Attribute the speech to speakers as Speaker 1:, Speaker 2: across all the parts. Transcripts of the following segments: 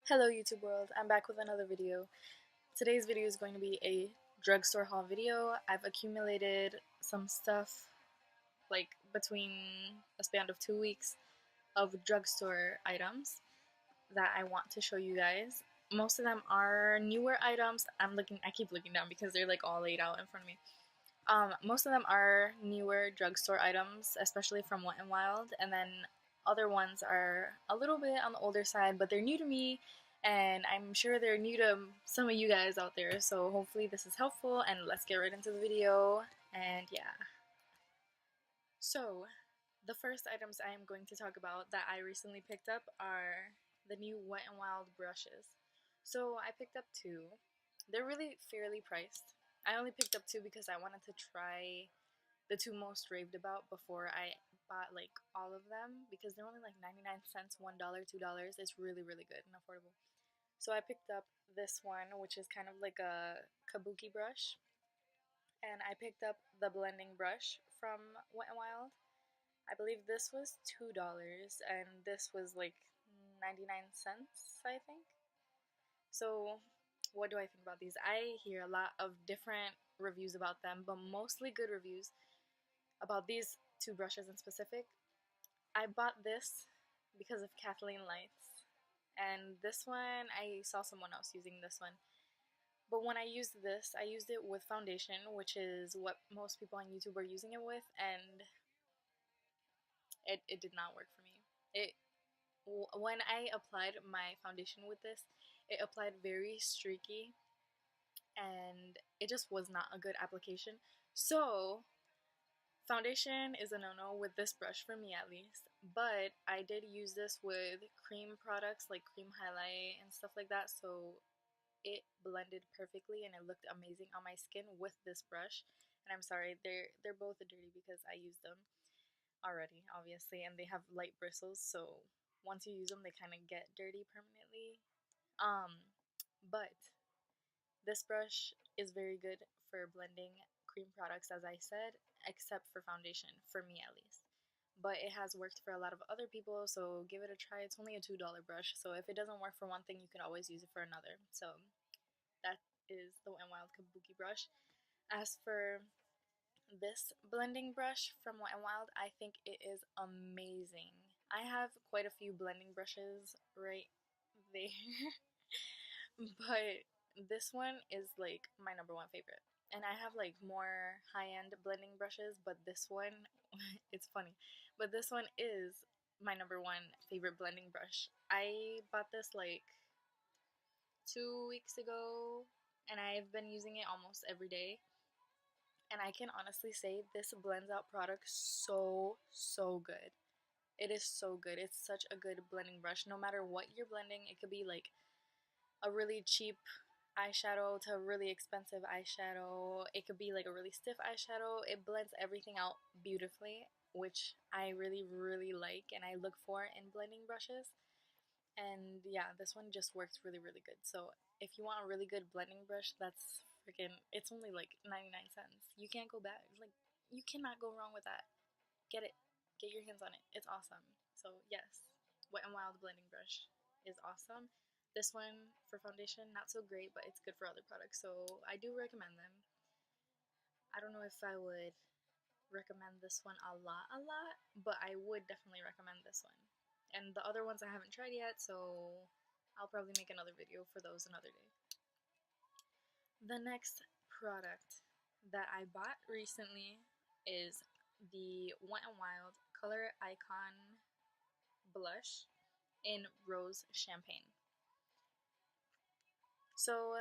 Speaker 1: Hello YouTube world, I'm back with another video. Today's video is going to be a drugstore haul video. I've accumulated some stuff like between a span of 2 weeks of drugstore items that I want to show you guys. Most of them are newer items. I keep looking down because they're like all laid out in front of me. Most of them are newer drugstore items, especially from Wet n Wild, and then other ones are a little bit on the older side, but they're new to me, and I'm sure they're new to some of you guys out there, so hopefully this is helpful, and let's get right into the video, and yeah. So, the first items I am going to talk about that I recently picked up are the new Wet n Wild brushes. So, I picked up two. They're really fairly priced. I only picked up two because I wanted to try the two most raved about before I bought like all of them, because they're only like 99 cents, $1, $2. It's really, really good and affordable. So I picked up this one, which is kind of like a kabuki brush, and I picked up the blending brush from Wet n Wild. I believe this was $2 and this was like 99 cents, I think. So what do I think about these? I hear a lot of different reviews about them, but mostly good reviews about these two brushes in specific. I bought this because of Kathleen Lights, and this one I saw someone else using this one. But when I used this, I used it with foundation, which is what most people on YouTube are using it with, and it did not work for me. When I applied my foundation with this, it applied very streaky, and it just was not a good application. So foundation is a no-no with this brush for me at least, but I did use this with cream products like cream highlight and stuff like that, so it blended perfectly and it looked amazing on my skin with this brush. And I'm sorry, they're both dirty because I used them already, obviously, and they have light bristles, so once you use them they kind of get dirty permanently. But this brush is very good for blending cream products, as I said, except for foundation, for me at least. But it has worked for a lot of other people, so give it a try. It's only a $2 brush, so if it doesn't work for one thing, you can always use it for another. So that is the Wet n Wild Kabuki brush. As for this blending brush from Wet n Wild, I think it is amazing. I have quite a few blending brushes right there, but this one is like my number one favorite. And I have like more high-end blending brushes, but this one, it's funny, but this one is my number one favorite blending brush. I bought this like 2 weeks ago, and I've been using it almost every day. And I can honestly say this blends out products so good. It is so good. It's such a good blending brush. No matter what you're blending, it could be like a really cheap eyeshadow to a really expensive eyeshadow. It could be like a really stiff eyeshadow. It blends everything out beautifully, which I really like and I look for in blending brushes. And yeah, this one just works really good. So if you want a really good blending brush, that's freaking, it's only like 99 cents. You can't go back. Like, you cannot go wrong with that. Get it. Get your hands on it. It's awesome. So yes, Wet n Wild blending brush is awesome. This one for foundation, not so great, but it's good for other products, so I do recommend them. I don't know if I would recommend this one a lot, but I would definitely recommend this one. And the other ones I haven't tried yet, so I'll probably make another video for those another day. The next product that I bought recently is the Wet n Wild Color Icon blush in Rose Champagne. So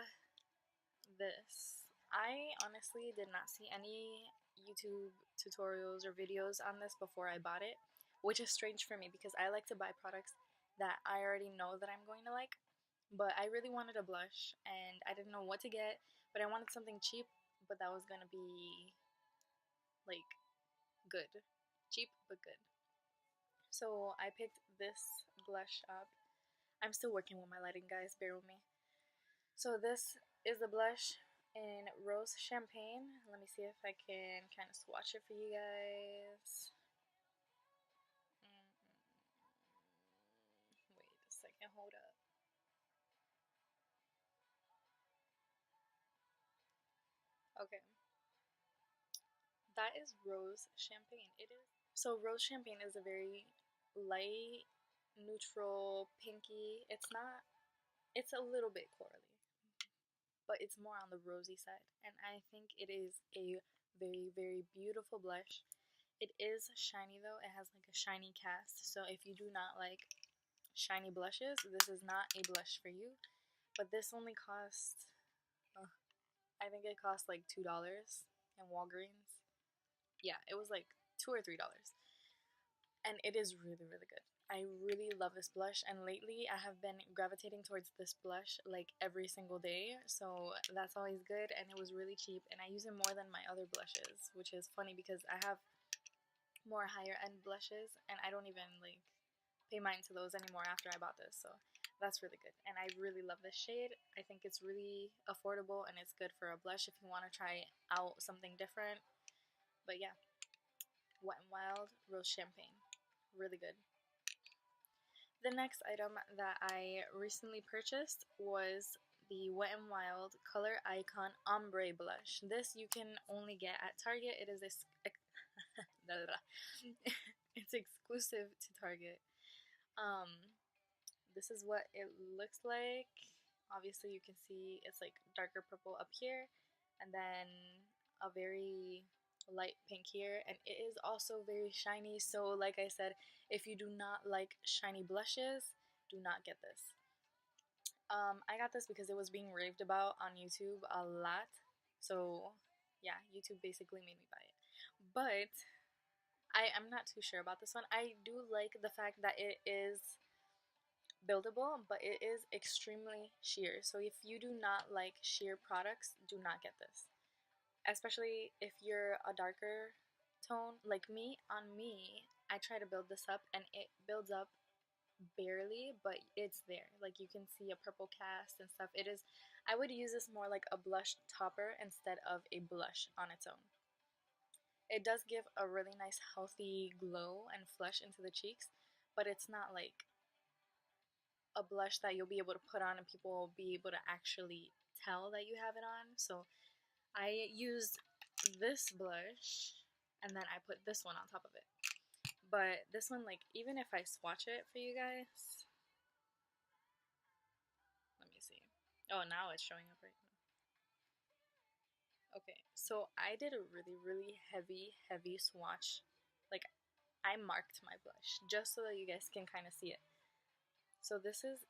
Speaker 1: this, I honestly did not see any YouTube tutorials or videos on this before I bought it, which is strange for me because I like to buy products that I already know that I'm going to like. But I really wanted a blush and I didn't know what to get, but I wanted something cheap, but that was gonna be like good. Cheap but good. So I picked this blush up. I'm still working with my lighting, guys, bear with me. So this is the blush in Rose Champagne. Let me see if I can kind of swatch it for you guys. Wait a second, hold up. Okay, that is rose champagne. It is. So rose champagne is a very light, neutral, pinky. It's not. It's a little bit corally, but it's more on the rosy side. And I think it is a very, very beautiful blush. It is shiny though. It has like a shiny cast. So if you do not like shiny blushes, this is not a blush for you. But this only cost, I think it cost like $2 in Walgreens. Yeah, it was like $2 or $3. And it is really, really good. I really love this blush, and lately I have been gravitating towards this blush like every single day, so that's always good. And it was really cheap, and I use it more than my other blushes, which is funny because I have more higher end blushes and I don't even like pay mind to those anymore after I bought this. So that's really good, and I really love this shade. I think it's really affordable and it's good for a blush if you want to try out something different. But yeah, Wet n Wild Rose Champagne, really good. The next item that I recently purchased was the Wet n Wild Color Icon Ombre Blush. This you can only get at Target. It is it's exclusive to Target. This is what it looks like. Obviously you can see it's like darker purple up here, and then a very light pink here, and it is also very shiny. So like I said, if you do not like shiny blushes, do not get this. I got this because it was being raved about on YouTube a lot. So yeah, YouTube basically made me buy it. But I'm not too sure about this one. I do like the fact that it is buildable, but it is extremely sheer. So if you do not like sheer products, do not get this. Especially if you're a darker tone like me. On me, I try to build this up and it builds up barely, but it's there. Like you can see a purple cast and stuff. It is, I would use this more like a blush topper instead of a blush on its own. It does give a really nice healthy glow and flush into the cheeks, but it's not like a blush that you'll be able to put on and people will be able to actually tell that you have it on. So I used this blush and then I put this one on top of it. But this one, like, even if I swatch it for you guys, let me see. Oh, now it's showing up right now. Okay, so I did a really, really heavy, heavy swatch. Like, I marked my blush just so that you guys can kind of see it. So this is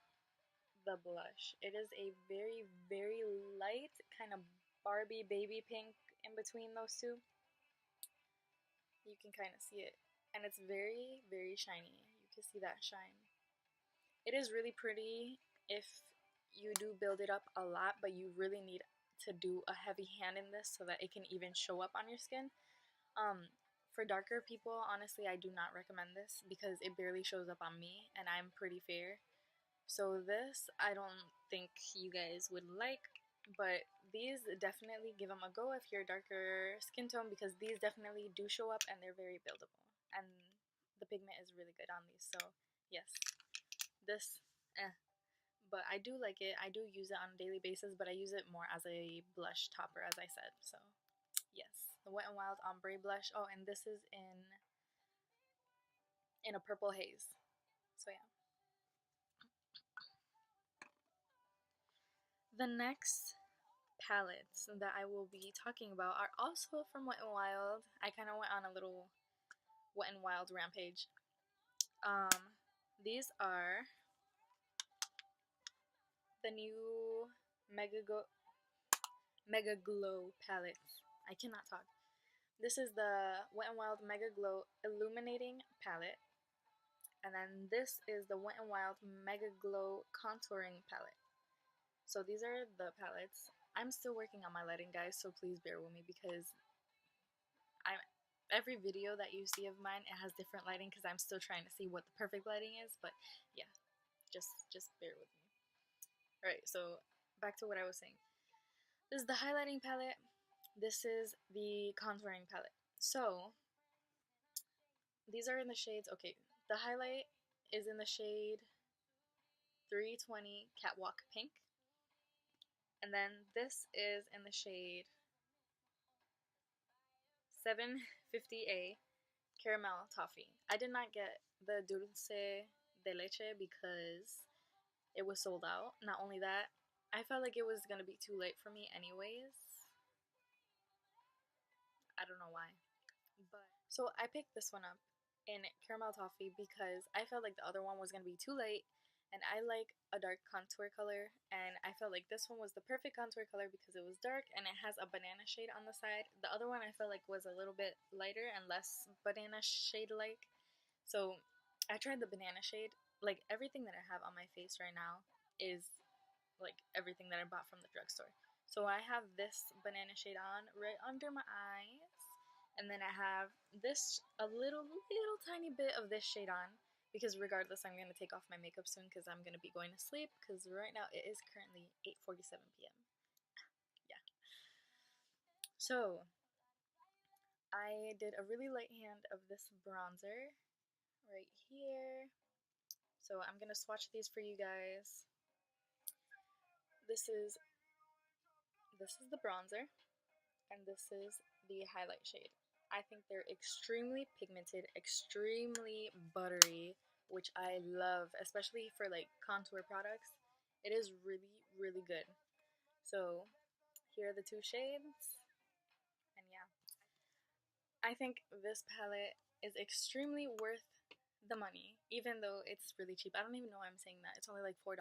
Speaker 1: the blush. It is a very, very light kind of Barbie baby pink in between those two. You can kind of see it. And it's very, very shiny. You can see that shine. It is really pretty if you do build it up a lot, but you really need to do a heavy hand in this so that it can even show up on your skin. For darker people, honestly, I do not recommend this because it barely shows up on me and I'm pretty fair. So this, I don't think you guys would like, but these definitely give them a go if you're a darker skin tone because these definitely do show up and they're very buildable. And the pigment is really good on these, so yes. This, but I do like it. I do use it on a daily basis, but I use it more as a blush topper, as I said. So yes, the Wet n Wild Ombre blush. Oh, and this is in a purple haze. So yeah. The next palettes that I will be talking about are also from Wet n Wild. I kind of went on a little Wet n Wild rampage. These are the new Mega Glow palettes. I cannot talk. This is the Wet n Wild Mega Glow Illuminating Palette. And then this is the Wet n Wild Mega Glow Contouring Palette. So these are the palettes. I'm still working on my lighting, guys, so please bear with me because every video that you see of mine, it has different lighting because I'm still trying to see what the perfect lighting is. But yeah, just bear with me. Alright, so back to what I was saying. This is the highlighting palette. This is the contouring palette. So these are in the shades. Okay, the highlight is in the shade 320 Catwalk Pink. And then this is in the shade 750A caramel toffee. I did not get the dulce de leche because it was sold out. Not only that, I felt like it was gonna be too late for me anyways. I don't know why. But so I picked this one up in caramel toffee because I felt like the other one was gonna be too light, and I like a dark contour color, and I felt like this one was the perfect contour color because it was dark and it has a banana shade on the side. The other one I felt like was a little bit lighter and less banana shade like. So I tried the banana shade. Like everything that I have on my face right now is like everything that I bought from the drugstore. So I have this banana shade on right under my eyes, and then I have this a little tiny bit of this shade on because regardless I'm going to take off my makeup soon because I'm going to be going to sleep because right now it is currently 8:47 p.m. Yeah. So I did a really light hand of this bronzer right here. So I'm going to swatch these for you guys. This is the bronzer, and this is the highlight shade. I think they're extremely pigmented, extremely buttery, which I love, especially for like contour products. It is really, really good. So here are the two shades, and yeah. I think this palette is extremely worth the money, even though it's really cheap. I don't even know why I'm saying that. It's only like $4.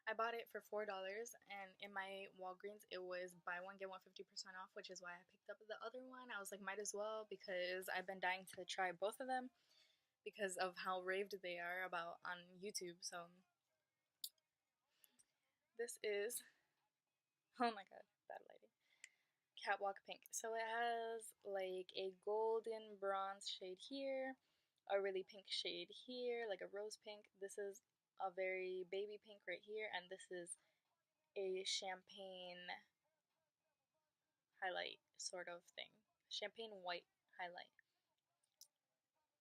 Speaker 1: I bought it for $4, and in my Walgreens it was buy one get one 50% off, which is why I picked up the other one. I was like, might as well, because I've been dying to try both of them because of how raved they are about on YouTube. So this is, oh my god, bad lighting, Catwalk Pink. So it has like a golden bronze shade here, a really pink shade here, like a rose pink. This is a very baby pink right here, and this is a champagne highlight sort of thing. Champagne white highlight.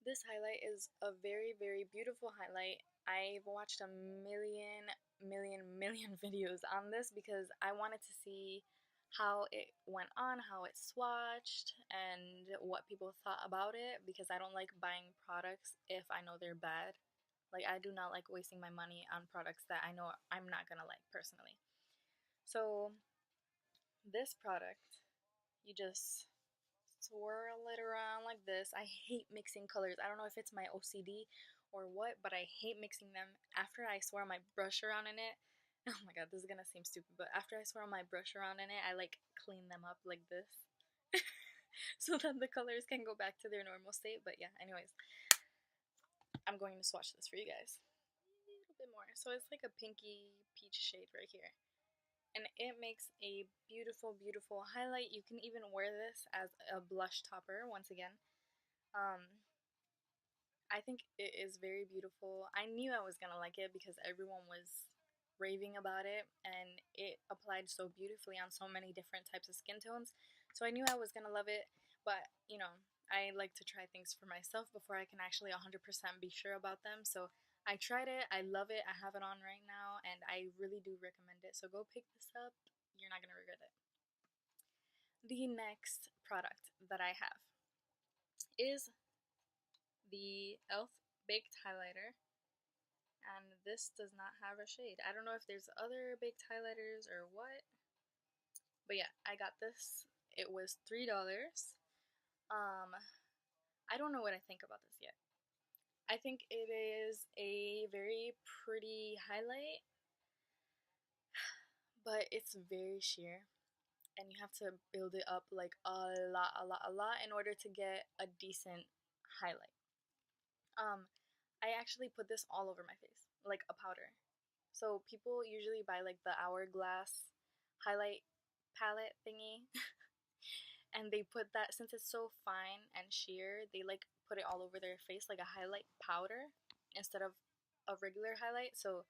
Speaker 1: This highlight is a very, very beautiful highlight. I've watched a million videos on this because I wanted to see how it went on, how it swatched, and what people thought about it because I don't like buying products if I know they're bad. Like, I do not like wasting my money on products that I know I'm not gonna like personally. So, this product, you just swirl it around like this. I hate mixing colors. I don't know if it's my OCD or what, but I hate mixing them. After I swirl my brush around in it, oh my god, this is gonna seem stupid, but after I swirl my brush around in it, I like clean them up like this so that the colors can go back to their normal state. But yeah, anyways, I'm going to swatch this for you guys a little bit more. So it's like a pinky peach shade right here, and it makes a beautiful, beautiful highlight. You can even wear this as a blush topper once again. I think it is very beautiful. I knew I was gonna like it because everyone was raving about it, and it applied so beautifully on so many different types of skin tones. So I knew I was gonna love it, but you know, I like to try things for myself before I can actually 100% be sure about them. So I tried it, I love it, I have it on right now, and I really do recommend it. So go pick this up, you're not gonna regret it. The next product that I have is the e.l.f. Baked Highlighter, and this does not have a shade. I don't know if there's other baked highlighters or what, but yeah, I got this. It was $3. Um, I don't know what I think about this yet. I think it is a very pretty highlight, but it's very sheer, and you have to build it up like a lot in order to get a decent highlight. I actually put this all over my face, like a powder. So people usually buy like the Hourglass highlight palette thingy, and they put that, since it's so fine and sheer, they like put it all over their face like a highlight powder instead of a regular highlight. So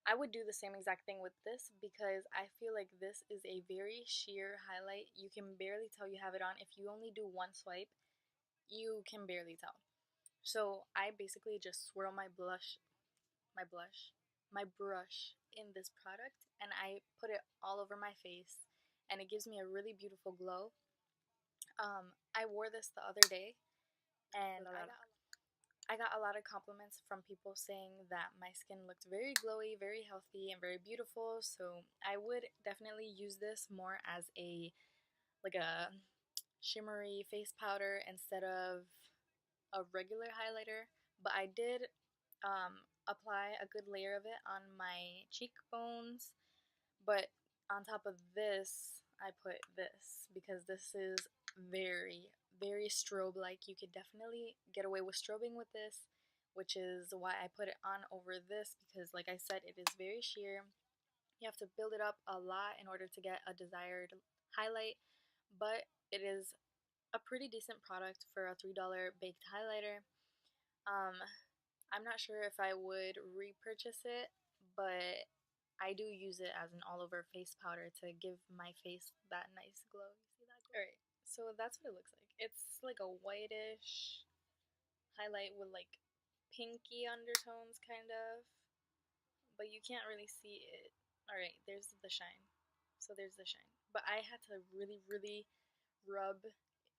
Speaker 1: I would do the same exact thing with this because I feel like this is a very sheer highlight. You can barely tell you have it on. If you only do one swipe, you can barely tell. So I basically just swirl my blush, my brush in this product, and I put it all over my face, and it gives me a really beautiful glow. I wore this the other day, and I got a lot of compliments from people saying that my skin looked very glowy, very healthy, and very beautiful. So I would definitely use this more as a shimmery face powder instead of a regular highlighter. But I did apply a good layer of it on my cheekbones. But on top of this, I put this because this is very, very strobe-like. You could definitely get away with strobing with this, which is why I put it on over this because, like I said, it is very sheer. You have to build it up a lot in order to get a desired highlight, but it is a pretty decent product for a $3 baked highlighter. Um, I'm not sure if I would repurchase it, but I do use it as an all-over face powder to give my face that nice glow. You see that glow? Alright, so that's what it looks like. It's like a whitish highlight with like pinky undertones, kind of, but you can't really see it. Alright, there's the shine. So there's the shine. But I had to really, really rub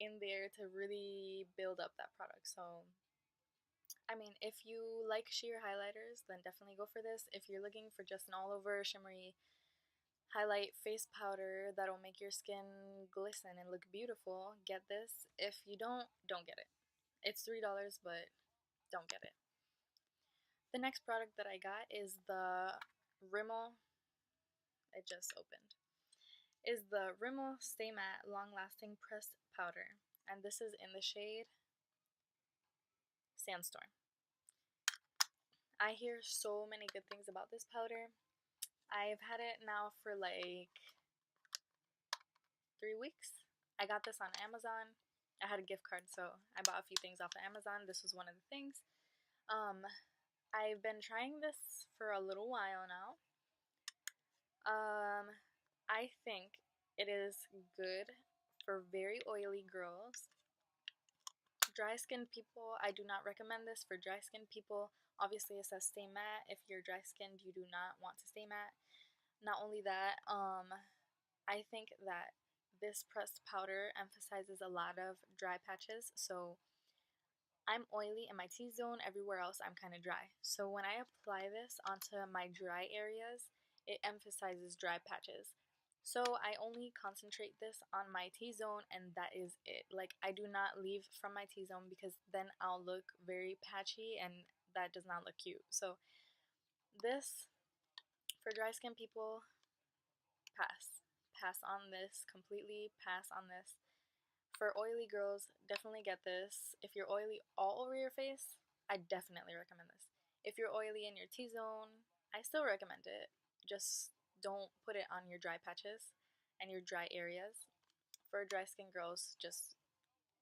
Speaker 1: in there to really build up that product. So I mean, if you like sheer highlighters, then definitely go for this. If you're looking for just an all-over shimmery highlight face powder that'll make your skin glisten and look beautiful, get this. If you don't get it. It's $3, but don't get it. The next product that I got is the Rimmel, it just opened, is the Rimmel Stay Matte Long Lasting Pressed Powder. And this is in the shade Sandstorm. I hear so many good things about this powder. I've had it now for like 3 weeks. I got this on Amazon. I had a gift card, so I bought a few things off of Amazon. This was one of the things. I've been trying this for a little while now. I think it is good for very oily girls. Dry skinned people, I do not recommend this for dry skinned people. Obviously it says stay matte. If you're dry skinned, you do not want to stay matte. Not only that, I think that this pressed powder emphasizes a lot of dry patches. So I'm oily in my T-zone, everywhere else I'm kind of dry. So when I apply this onto my dry areas, it emphasizes dry patches. So I only concentrate this on my T-zone and that is it. Like, I do not leave from my T-zone because then I'll look very patchy and that does not look cute. So this, for dry skin people, pass. Pass on this, completely pass on this. For oily girls, definitely get this. If you're oily all over your face, I definitely recommend this. If you're oily in your T-zone, I still recommend it. Just don't put it on your dry patches and your dry areas. For dry skin girls, just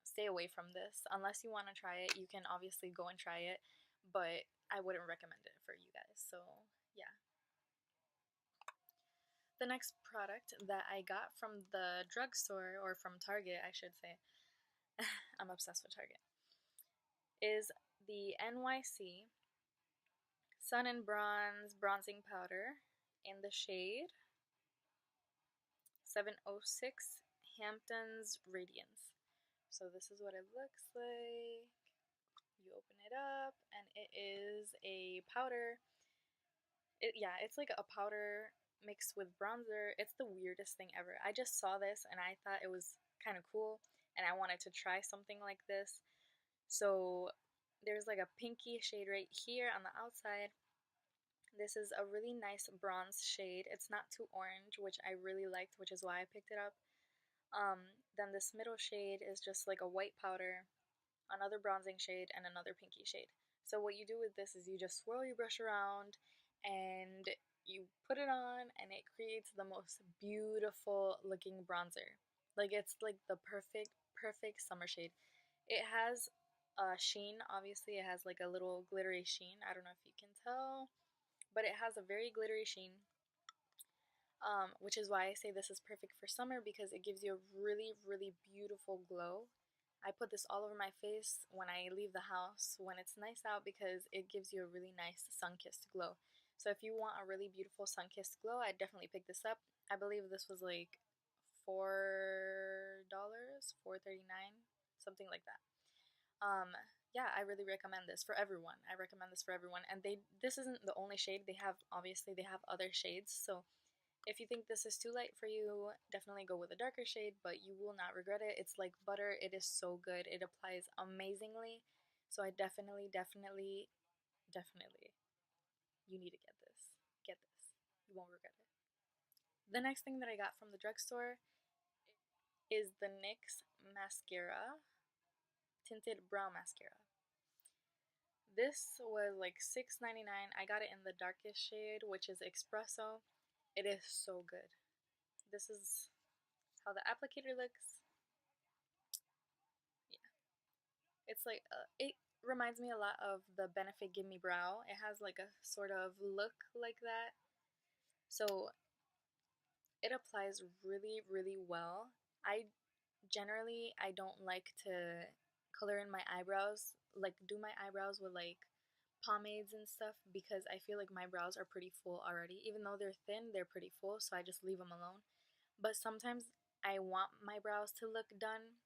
Speaker 1: stay away from this. Unless you want to try it, you can obviously go and try it, but I wouldn't recommend it for you guys. So, yeah. The next product that I got from the drugstore, or from Target, I should say, I'm obsessed with Target, is the NYC Sun and Bronze Bronzing Powder in the shade 706 Hamptons Radiance. So this is what it looks like. You open it up and it is a powder. It's like a powder mixed with bronzer. It's the weirdest thing ever. I just saw this and I thought it was kind of cool and I wanted to try something like this. So there's like a pinky shade right here on the outside. This is a really nice bronze shade. It's not too orange, which I really liked, which is why I picked it up. Then this middle shade is just like a white powder, another bronzing shade, and another pinky shade. So what you do with this is you just swirl your brush around and you put it on and it creates the most beautiful looking bronzer. Like, it's like the perfect summer shade. It has a sheen, obviously it has like a little glittery sheen. I don't know if you can tell, but it has a very glittery sheen, which is why I say this is perfect for summer because it gives you a really, really beautiful glow. I put this all over my face when I leave the house when it's nice out because it gives you a really nice sun-kissed glow. So if you want a really beautiful sun-kissed glow, I'd definitely pick this up. I believe this was like $4, $4.39, something like that. Yeah, I really recommend this for everyone. I recommend this for everyone. And this isn't the only shade. They have other shades. So if you think this is too light for you, definitely go with a darker shade, but you will not regret it. It's like butter. It is so good. It applies amazingly. So I definitely, definitely, definitely, you need to get this. Get this. You won't regret it. The next thing that I got from the drugstore is the NYX mascara, tinted brow mascara. This was like $6.99. I got it in the darkest shade, which is espresso. It is so good. This is how the applicator looks. Yeah, it's like it reminds me a lot of the Benefit Give Me Brow. It has like a sort of look like that. So it applies really, really well. I don't like to color in my eyebrows, like do my eyebrows with like pomades and stuff, because I feel like my brows are pretty full already. Even though they're thin, they're pretty full, so I just leave them alone. But sometimes I want my brows to look done,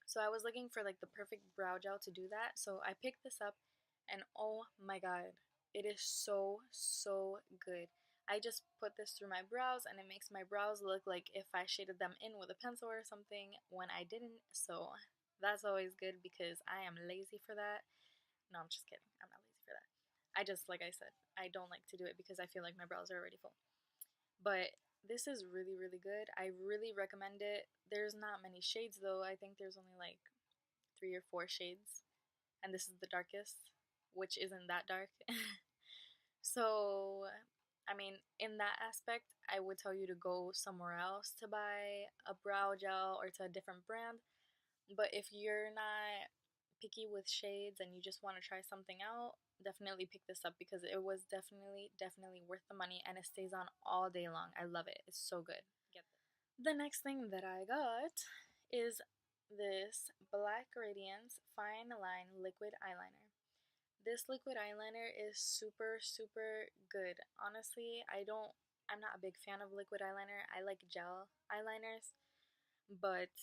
Speaker 1: so I was looking for like the perfect brow gel to do that. So I picked this up, and oh my god, it is so, so good. I just put this through my brows, and it makes my brows look like if I shaded them in with a pencil or something when I didn't. So that's always good because I am lazy for that. No, I'm just kidding. I'm not lazy for that. I just, like I said, I don't like to do it because I feel like my brows are already full. But this is really, really good. I really recommend it. There's not many shades though. I think there's only like 3 or 4 shades. And this is the darkest, which isn't that dark. So, I mean, in that aspect, I would tell you to go somewhere else to buy a brow gel or to a different brand. But if you're not picky with shades and you just want to try something out, definitely pick this up because it was definitely, definitely worth the money, and it stays on all day long. I love it. It's so good. Get this. The next thing that I got is this Black Radiance Fine Line Liquid Eyeliner. This liquid eyeliner is super, super good. Honestly, I'm not a big fan of liquid eyeliner. I like gel eyeliners, but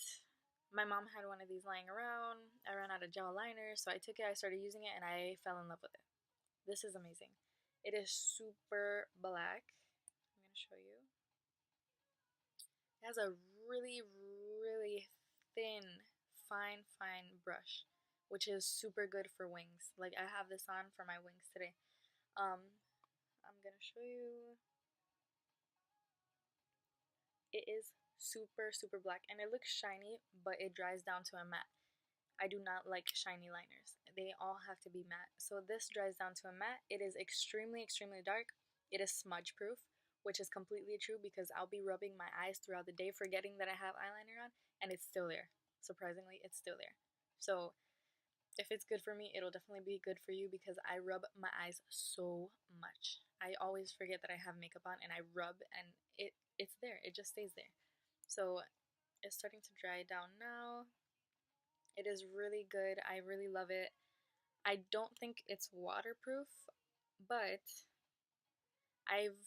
Speaker 1: my mom had one of these lying around. I ran out of gel liner, so I took it, I started using it, and I fell in love with it. This is amazing. It is super black. I'm going to show you. It has a really, really thin, fine brush, which is super good for wings. Like, I have this on for my wings today. I'm going to show you. It is super, super black, and it looks shiny, but it dries down to a matte. I do not like shiny liners. They all have to be matte. So this dries down to a matte. It is extremely, extremely dark. It is smudge proof, which is completely true because I'll be rubbing my eyes throughout the day forgetting that I have eyeliner on, and it's still there. Surprisingly, it's still there. So if it's good for me, it'll definitely be good for you because I rub my eyes so much. I always forget that I have makeup on, and I rub, and it's there. It just stays there. So it's starting to dry down now. It is really good. I really love it. I don't think it's waterproof, but I've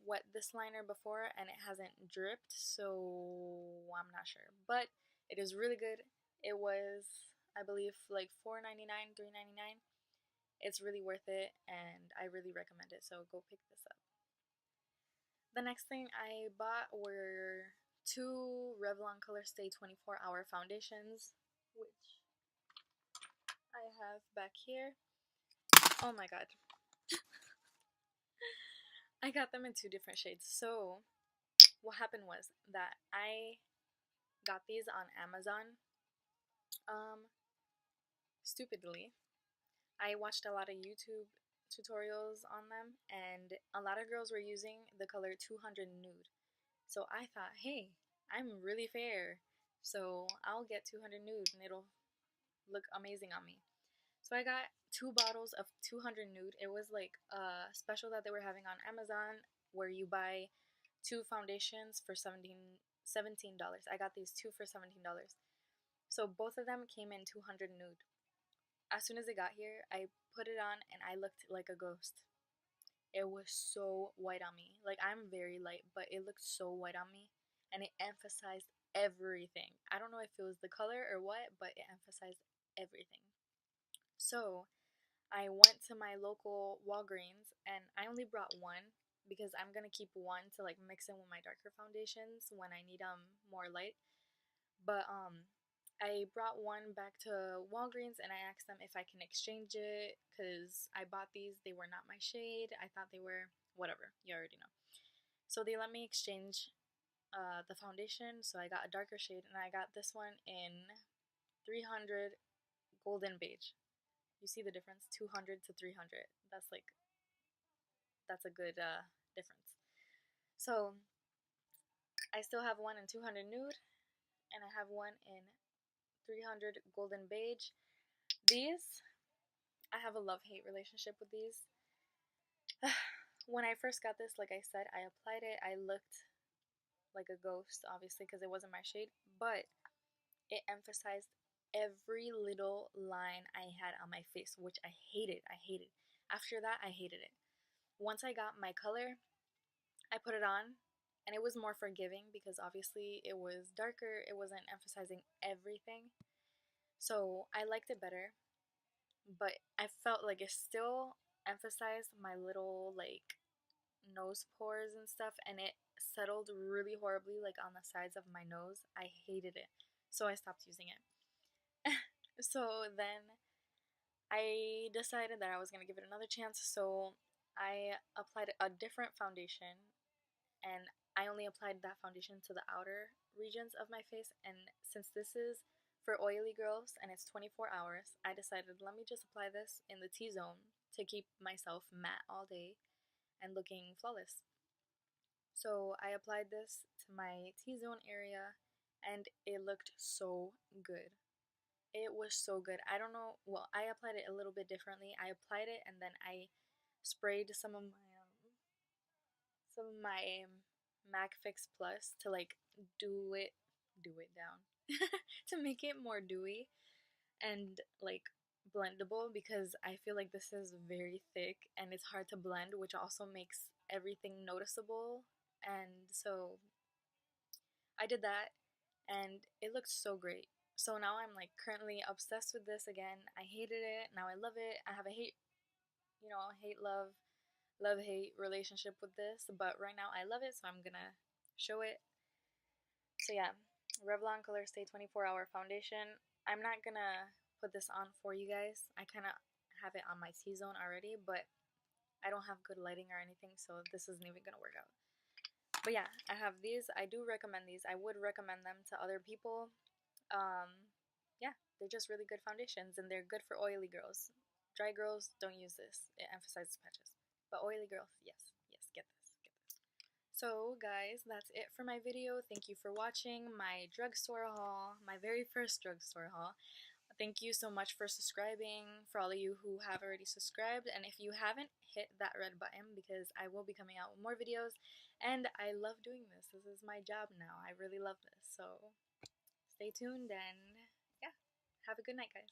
Speaker 1: wet this liner before and it hasn't dripped, so I'm not sure. But it is really good. It was, I believe, like $4.99, $3.99. It's really worth it, and I really recommend it, so go pick this up. The next thing I bought were 2 Revlon Color Stay 24-Hour foundations, which I have back here. Oh my god. I got them in 2 different shades. So, what happened was that I got these on Amazon. Stupidly, I watched a lot of YouTube tutorials on them, and a lot of girls were using the color 200 Nude. So I thought, hey, I'm really fair, so I'll get 200 Nude and it'll look amazing on me. So I got 2 bottles of 200 Nude. It was like a special that they were having on Amazon where you buy 2 foundations for $17. I got these 2 for $17. So both of them came in 200 Nude. As soon as it got here, I put it on and I looked like a ghost. It was so white on me. Like, I'm very light, but it looked so white on me. and it emphasized everything. I don't know if it was the color or what, but it emphasized everything. So I went to my local Walgreens and I only brought one because I'm gonna keep one to like mix in with my darker foundations when I need more light. But I brought one back to Walgreens and I asked them if I can exchange it because I bought these. They were not my shade. I thought they were whatever. You already know. So they let me exchange the foundation. So I got a darker shade and I got this one in 300 golden beige. You see the difference? 200 to 300. That's a good difference. So I still have one in 200 nude and I have one in 300 golden beige. These, I have a love-hate relationship with these. When I first got this, like I said, I applied it. I looked like a ghost, obviously, because it wasn't my shade, but it emphasized every little line I had on my face, which I hated. I hated. After that, I hated it. Once I got my color, I put it on, and it was more forgiving because obviously it was darker. It wasn't emphasizing everything. So I liked it better, but I felt like it still emphasized my little like nose pores and stuff, and it settled really horribly like on the sides of my nose. I hated it, so I stopped using it. So then I decided that I was gonna give it another chance, so I applied a different foundation, and I only applied that foundation to the outer regions of my face. And since this is for oily girls and it's 24 hours, I decided let me just apply this in the T-zone to keep myself matte all day and looking flawless. So I applied this to my T-zone area and it looked so good. It was so good. I don't know, well, I applied it a little bit differently. I applied it and then I sprayed some of my MAC Fix Plus to like do it down to make it more dewy and like blendable because I feel like this is very thick and it's hard to blend, which also makes everything noticeable. And so I did that and it looked so great. So now I'm like currently obsessed with this again. I hated it, now I love it. I have a hate love hate relationship with this, but right now I love it, so I'm gonna show it. So yeah, Revlon Color Stay 24-hour foundation. I'm not gonna put this on for you guys. I kind of have it on my T-zone already, but I don't have good lighting or anything, so this isn't even gonna work out. But yeah, I have these. I do recommend these. I would recommend them to other people. Yeah, they're just really good foundations, and they're good for oily girls. Dry girls, don't use this. It emphasizes patches. But oily girls, yes, yes, get this, get this. So guys, that's it for my video. Thank you for watching my drugstore haul, my very first drugstore haul. Thank you so much for subscribing, for all of you who have already subscribed, and if you haven't, hit that red button because I will be coming out with more videos, and I love doing this. This is my job now. I really love this, so stay tuned, and yeah, have a good night, guys.